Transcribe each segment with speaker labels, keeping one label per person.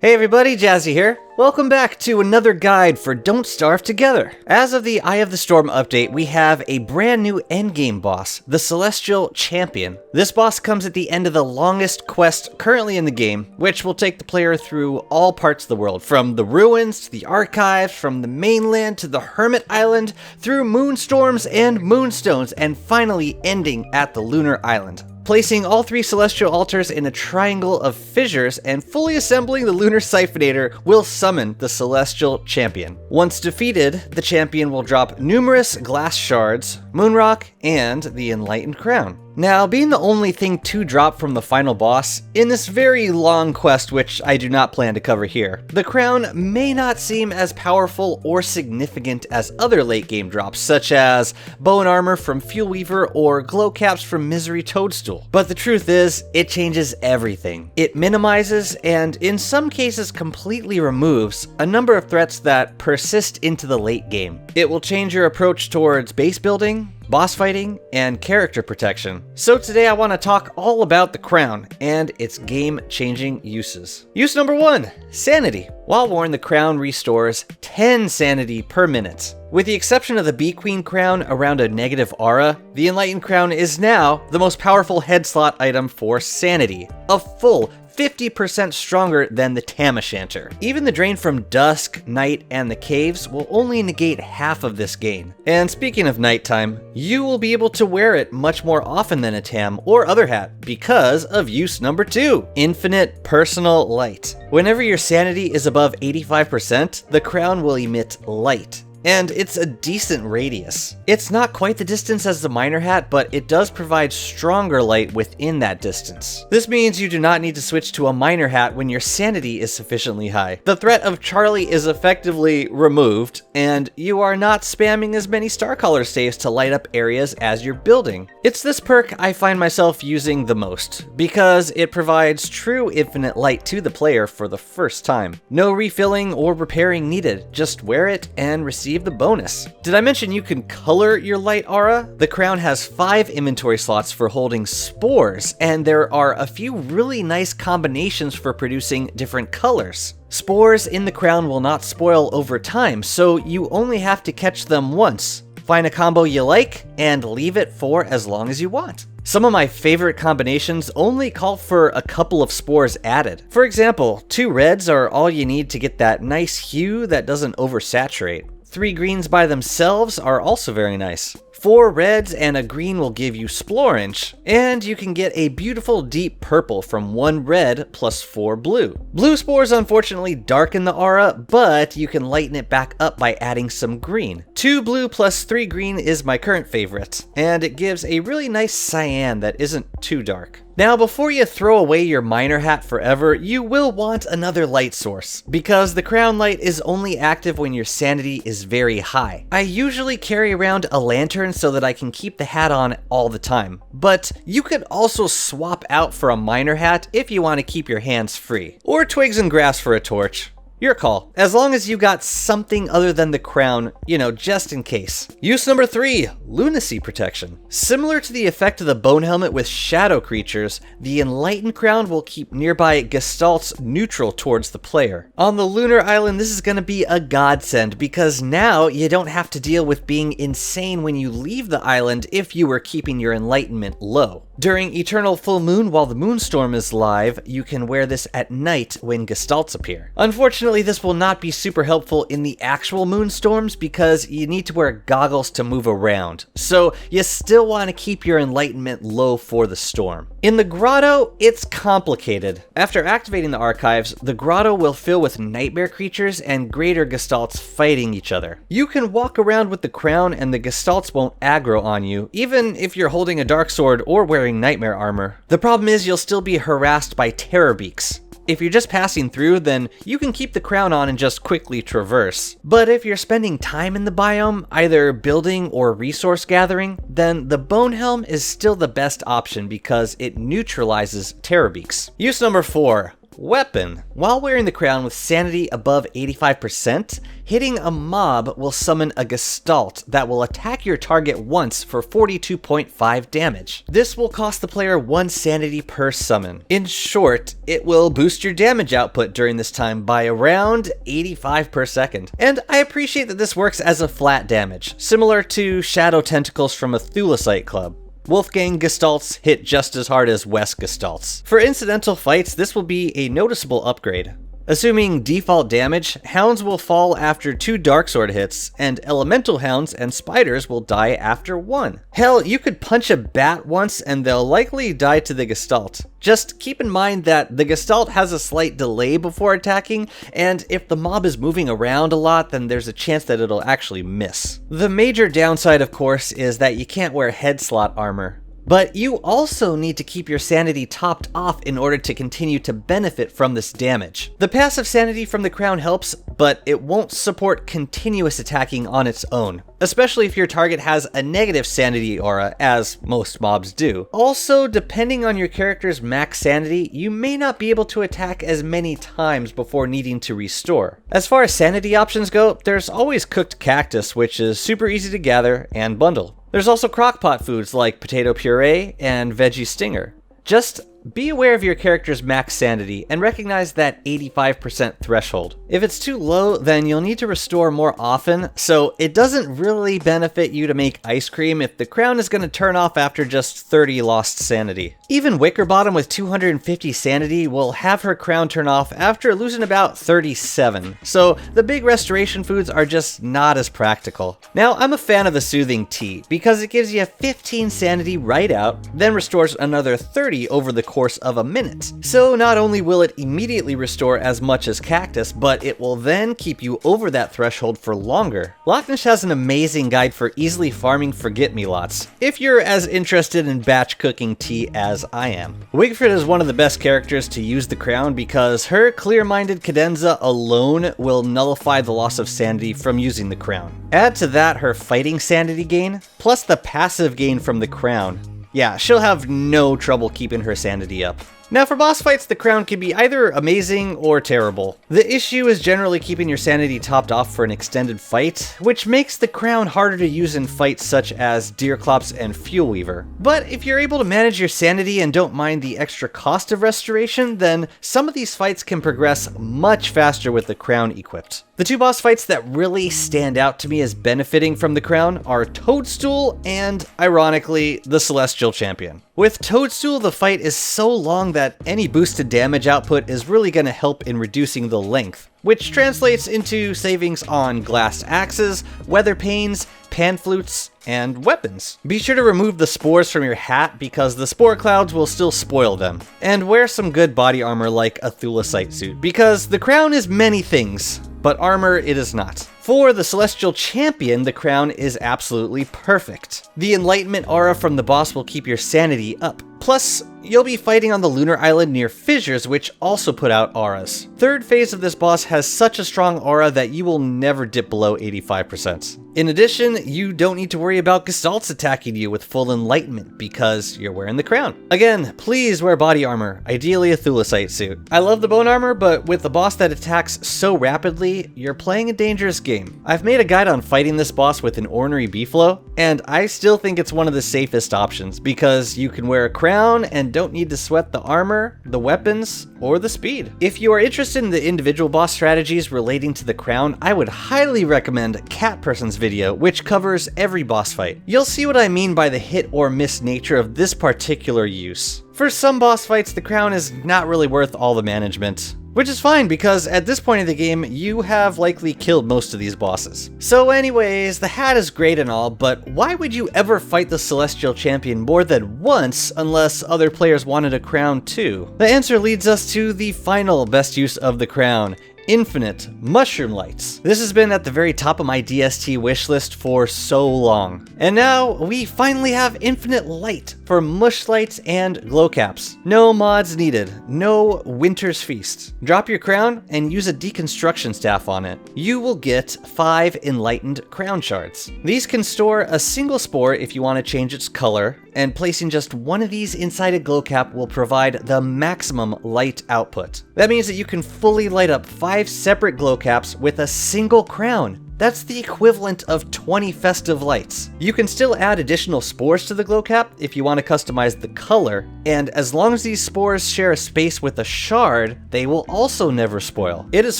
Speaker 1: Hey everybody, Jazzy here. Welcome back to another guide for Don't Starve Together. As of the Eye of the Storm update, we have a brand new endgame boss, the Celestial Champion. This boss comes at the end of the longest quest currently in the game, which will take the player through all parts of the world, from the ruins to the archives, from the mainland to the Hermit Island, through moonstorms and moonstones, and finally ending at the Lunar Island. Placing all three celestial altars in a triangle of fissures and fully assembling the lunar siphonator will summon the Celestial Champion. Once defeated, the champion will drop numerous glass shards, moonrock, and the Enlightened Crown. Now, being the only thing to drop from the final boss, in this very long quest which I do not plan to cover here, the crown may not seem as powerful or significant as other late game drops, such as bone armor from Fuel Weaver or glow caps from Misery Toadstool. But the truth is, it changes everything. It minimizes, and in some cases completely removes, a number of threats that persist into the late game. It will change your approach towards base building, boss fighting, and character protection. So today I want to talk all about the crown and its game-changing uses. Use number 1, Sanity. While worn, the crown restores 10 sanity per minute. With the exception of the Bee Queen crown around a negative aura, the Enlightened Crown is now the most powerful head slot item for sanity. A full 50% stronger than the Tam O'Shanter. Even the drain from dusk, night, and the caves will only negate half of this gain. And speaking of nighttime, you will be able to wear it much more often than a Tam or other hat because of use number 2, Infinite Personal Light. Whenever your sanity is above 85%, the crown will emit light. And it's a decent radius. It's not quite the distance as the miner hat, but it does provide stronger light within that distance. This means you do not need to switch to a miner hat when your sanity is sufficiently high. The threat of Charlie is effectively removed, and you are not spamming as many star color staves to light up areas as you're building. It's this perk I find myself using the most, because it provides true infinite light to the player for the first time. No refilling or repairing needed, just wear it and receive the bonus. Did I mention you can color your light aura? The crown has 5 inventory slots for holding spores, and there are a few really nice combinations for producing different colors. Spores in the crown will not spoil over time, so you only have to catch them once. Find a combo you like, and leave it for as long as you want. Some of my favorite combinations only call for a couple of spores added. For example, 2 reds are all you need to get that nice hue that doesn't oversaturate. 3 greens by themselves are also very nice. 4 reds and a green will give you Splorange, and you can get a beautiful deep purple from 1 red plus 4 blue. Blue spores unfortunately darken the aura, but you can lighten it back up by adding some green. 2 blue plus 3 green is my current favorite, and it gives a really nice cyan that isn't too dark. Now, before you throw away your miner hat forever, you will want another light source, because the crown light is only active when your sanity is very high. I usually carry around a lantern so that I can keep the hat on all the time, but you could also swap out for a miner hat if you want to keep your hands free, or twigs and grass for a torch. Your call. As long as you got something other than the crown, just in case. Use number 3, Lunacy Protection. Similar to the effect of the bone helmet with shadow creatures, the Enlightened Crown will keep nearby gestalts neutral towards the player. On the Lunar Island, this is going to be a godsend because now you don't have to deal with being insane when you leave the island if you were keeping your enlightenment low. During Eternal Full Moon while the Moonstorm is live, you can wear this at night when gestalts appear. Unfortunately, this will not be super helpful in the actual moonstorms because you need to wear goggles to move around, so you still want to keep your enlightenment low for the storm. In the grotto, it's complicated. After activating the archives, the grotto will fill with nightmare creatures and greater gestalts fighting each other. You can walk around with the crown and the gestalts won't aggro on you, even if you're holding a dark sword or wearing nightmare armor. The problem is you'll still be harassed by terror beaks. If you're just passing through, then you can keep the crown on and just quickly traverse. But if you're spending time in the biome, either building or resource gathering, then the bone helm is still the best option because it neutralizes terror beaks. Use number 4, Weapon. While wearing the crown with sanity above 85%, hitting a mob will summon a Gestalt that will attack your target once for 42.5 damage. This will cost the player 1 sanity per summon. In short, it will boost your damage output during this time by around 85 per second. And I appreciate that this works as a flat damage, similar to Shadow Tentacles from a Thulecite club. Wolfgang Gestalts hit just as hard as West Gestalts. For incidental fights, this will be a noticeable upgrade. Assuming default damage, Hounds will fall after 2 Darksword hits, and Elemental Hounds and Spiders will die after 1. Hell, you could punch a bat once and they'll likely die to the Gestalt. Just keep in mind that the Gestalt has a slight delay before attacking, and if the mob is moving around a lot, then there's a chance that it'll actually miss. The major downside, of course, is that you can't wear head slot armor. But you also need to keep your sanity topped off in order to continue to benefit from this damage. The passive sanity from the crown helps, but it won't support continuous attacking on its own, especially if your target has a negative sanity aura, as most mobs do. Also, depending on your character's max sanity, you may not be able to attack as many times before needing to restore. As far as sanity options go, there's always cooked cactus, which is super easy to gather and bundle. There's also crockpot foods like potato puree and veggie stinger. Just be aware of your character's max sanity and recognize that 85% threshold. If it's too low, then you'll need to restore more often, so it doesn't really benefit you to make ice cream if the crown is going to turn off after just 30 lost sanity. Even Wickerbottom with 250 sanity will have her crown turn off after losing about 37, so the big restoration foods are just not as practical. Now, I'm a fan of the Soothing Tea because it gives you 15 sanity right out, then restores another 30 over the course of a minute. So not only will it immediately restore as much as cactus, but it will then keep you over that threshold for longer. Lochnish has an amazing guide for easily farming forget-me-lots, if you're as interested in batch cooking tea as I am. Wigfrid is one of the best characters to use the crown because her clear-minded cadenza alone will nullify the loss of sanity from using the crown. Add to that her fighting sanity gain, plus the passive gain from the crown. Yeah, she'll have no trouble keeping her sanity up. Now for boss fights, the crown can be either amazing or terrible. The issue is generally keeping your sanity topped off for an extended fight, which makes the crown harder to use in fights such as Deerclops and Fuel Weaver. But if you're able to manage your sanity and don't mind the extra cost of restoration, then some of these fights can progress much faster with the crown equipped. The 2 boss fights that really stand out to me as benefiting from the crown are Toadstool and, ironically, the Celestial Champion. With Toadstool, the fight is so long that any boosted damage output is really going to help in reducing the length, which translates into savings on glass axes, weather panes, pan flutes, and weapons. Be sure to remove the spores from your hat because the spore clouds will still spoil them. And wear some good body armor like a Thulecite suit, because the crown is many things, but armor it is not. For the Celestial Champion, the crown is absolutely perfect. The Enlightenment aura from the boss will keep your sanity up. Plus, you'll be fighting on the lunar island near fissures, which also put out auras. Third phase of this boss has such a strong aura that you will never dip below 85%. In addition, you don't need to worry about Gestalts attacking you with full enlightenment because you're wearing the crown. Again, please wear body armor, ideally a Thulecite suit. I love the bone armor, but with the boss that attacks so rapidly, you're playing a dangerous game. I've made a guide on fighting this boss with an ornery B-flow, and I still think it's one of the safest options because you can wear a crown and don't need to sweat the armor, the weapons, or the speed. If you are interested in the individual boss strategies relating to the crown, I would highly recommend Cat Person's video, which covers every boss fight. You'll see what I mean by the hit or miss nature of this particular use. For some boss fights, the crown is not really worth all the management, which is fine because at this point in the game, you have likely killed most of these bosses. So anyways, the hat is great and all, but why would you ever fight the Celestial Champion more than once unless other players wanted a crown too? The answer leads us to the final best use of the crown: Infinite Mushroom Lights. This has been at the very top of my DST wishlist for so long. And now we finally have Infinite Light for Mush Lights and Glow Caps. No mods needed, no Winter's Feast. Drop your crown and use a deconstruction staff on it. You will get 5 Enlightened Crown Shards. These can store a single spore if you want to change its color, and placing just one of these inside a glow cap will provide the maximum light output. That means that you can fully light up 5 separate glow caps with a single crown. That's the equivalent of 20 festive lights. You can still add additional spores to the glow cap if you want to customize the color, and as long as these spores share a space with a shard, they will also never spoil. It is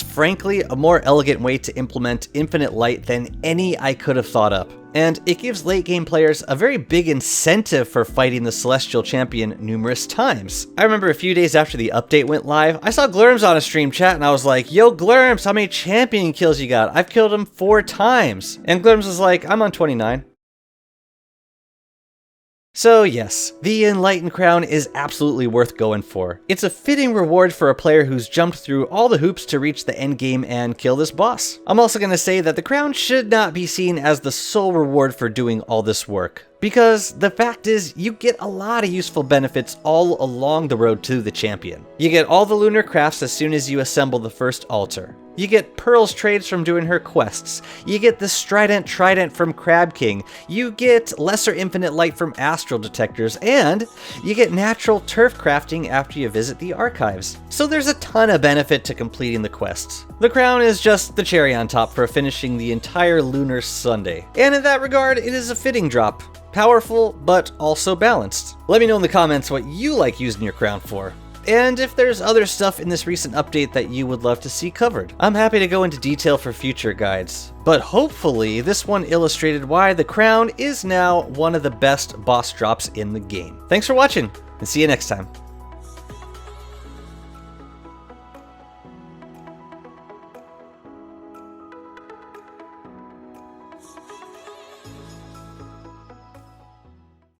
Speaker 1: frankly a more elegant way to implement infinite light than any I could have thought up. And it gives late game players a very big incentive for fighting the Celestial Champion numerous times. I remember a few days after the update went live, I saw Glurms on a stream chat and I was like, yo Glurms, how many champion kills you got? I've killed him 4 times. And Glurms was like, I'm on 29. So yes, the Enlightened Crown is absolutely worth going for. It's a fitting reward for a player who's jumped through all the hoops to reach the end game and kill this boss. I'm also going to say that the crown should not be seen as the sole reward for doing all this work, because the fact is, you get a lot of useful benefits all along the road to the champion. You get all the lunar crafts as soon as you assemble the first altar. You get Pearl's trades from doing her quests. You get the Strident Trident from Crab King. You get Lesser Infinite Light from Astral Detectors, and you get natural turf crafting after you visit the archives. So there's a ton of benefit to completing the quests. The crown is just the cherry on top for finishing the entire Lunar Sunday. And in that regard, it is a fitting drop. Powerful, but also balanced. Let me know in the comments what you like using your crown for. And if there's other stuff in this recent update that you would love to see covered. I'm happy to go into detail for future guides, but hopefully this one illustrated why the crown is now one of the best boss drops in the game. Thanks for watching, and see you next time.